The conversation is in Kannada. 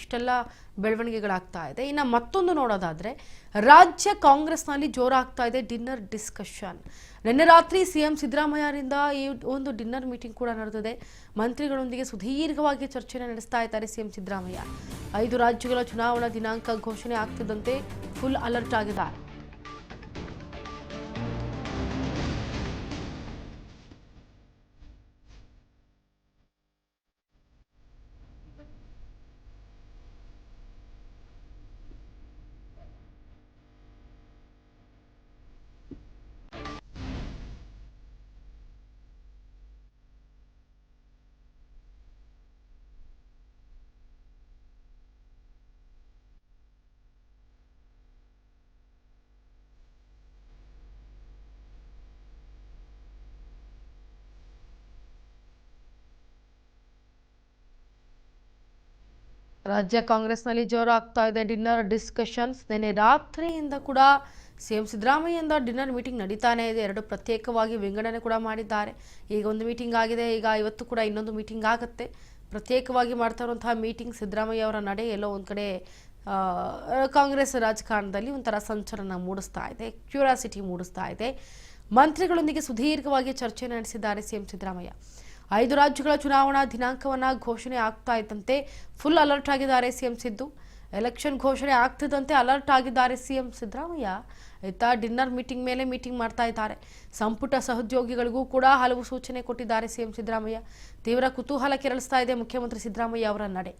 ಇಷ್ಟೆಲ್ಲ ಬೆಳವಣಿಗೆಗಳಾಗ್ತಾ ಇದೆ. ಇನ್ನು ಮತ್ತೊಂದು ನೋಡೋದಾದ್ರೆ ರಾಜ್ಯ ಕಾಂಗ್ರೆಸ್ನಲ್ಲಿ ಜೋರಾಗ್ತಾ ಇದೆ ಡಿನ್ನರ್ ಡಿಸ್ಕಷನ್. ನಿನ್ನೆ ರಾತ್ರಿ ಸಿಎಂ ಸಿದ್ದರಾಮಯ್ಯರಿಂದ ಈ ಒಂದು ಡಿನ್ನರ್ ಮೀಟಿಂಗ್ ಕೂಡ ನಡೆದಿದೆ. ಮಂತ್ರಿಗಳೊಂದಿಗೆ ಸುದೀರ್ಘವಾಗಿ ಚರ್ಚೆಯನ್ನು ನಡೆಸ್ತಾ ಇದ್ದಾರೆ ಸಿಎಂ ಸಿದ್ದರಾಮಯ್ಯ. 5 ರಾಜ್ಯಗಳ ಚುನಾವಣಾ ದಿನಾಂಕ ಘೋಷಣೆ ಆಗ್ತಿದ್ದಂತೆ ಫುಲ್ ಅಲರ್ಟ್ ಆಗಿದ್ದಾರೆ. ರಾಜ್ಯ ಕಾಂಗ್ರೆಸ್ನಲ್ಲಿ ಜೋರಾಗ್ತಾ ಇದೆ ಡಿನ್ನರ್ ಡಿಸ್ಕಷನ್ಸ್. ನಿನ್ನೆ ರಾತ್ರಿಯಿಂದ ಕೂಡ ಸಿಎಂ ಸಿದ್ದರಾಮಯ್ಯಯಿಂದ ಡಿನ್ನರ್ ಮೀಟಿಂಗ್ ನಡೀತಾನೆ ಇದೆ. 2 ಪ್ರತ್ಯೇಕವಾಗಿ ವಿಂಗಡಣೆ ಕೂಡ ಮಾಡಿದ್ದಾರೆ. ಈಗ ಒಂದು ಮೀಟಿಂಗ್ ಆಗಿದೆ, ಈಗ ಇವತ್ತು ಕೂಡ ಇನ್ನೊಂದು ಮೀಟಿಂಗ್ ಆಗುತ್ತೆ. ಪ್ರತ್ಯೇಕವಾಗಿ ಮಾಡ್ತಾ ಇರುವಂತಹ ಮೀಟಿಂಗ್ ಸಿದ್ದರಾಮಯ್ಯ ಅವರ ನಡೆ ಎಲ್ಲೋ ಒಂದು ಕಡೆ ಕಾಂಗ್ರೆಸ್ ರಾಜಕಾರಣದಲ್ಲಿ ಒಂಥರ ಸಂಚಲನ ಮೂಡಿಸ್ತಾ ಇದೆ, ಕ್ಯೂರಿಯಾಸಿಟಿ ಮೂಡಿಸ್ತಾ ಇದೆ. ಮಂತ್ರಿಗಳೊಂದಿಗೆ ಸುದೀರ್ಘವಾಗಿ ಚರ್ಚೆ ನಡೆಸಿದ್ದಾರೆ ಸಿಎಂ ಸಿದ್ದರಾಮಯ್ಯ. 5 ರಾಜ್ಯಗಳ ಚುನಾವಣಾ ದಿನಾಂಕವನ್ನು ಘೋಷಣೆ ಆಗ್ತಾ ಇದ್ದಂತೆ ಫುಲ್ ಅಲರ್ಟ್ ಆಗಿದ್ದಾರೆ ಸಿಎಂ ಸಿದ್ದು. ಎಲೆಕ್ಷನ್ ಘೋಷಣೆ ಆಗ್ತಿದ್ದಂತೆ ಅಲರ್ಟ್ ಆಗಿದ್ದಾರೆ ಸಿಎಂ ಸಿದ್ದರಾಮಯ್ಯ. ಇತ್ತ ಡಿನ್ನರ್ ಮೀಟಿಂಗ್ ಮೇಲೆ ಮೀಟಿಂಗ್ ಮಾಡ್ತಾ ಇದ್ದಾರೆ. ಸಂಪುಟ ಸಹೋದ್ಯೋಗಿಗಳಿಗೂ ಕೂಡ ಹಲವು ಸೂಚನೆ ಕೊಟ್ಟಿದ್ದಾರೆ ಸಿಎಂ ಸಿದ್ದರಾಮಯ್ಯ. ತೀವ್ರ ಕುತೂಹಲ ಕೆರಳಿಸ್ತಾ ಇದೆ ಮುಖ್ಯಮಂತ್ರಿ ಸಿದ್ದರಾಮಯ್ಯ ಅವರ ನಡೆ.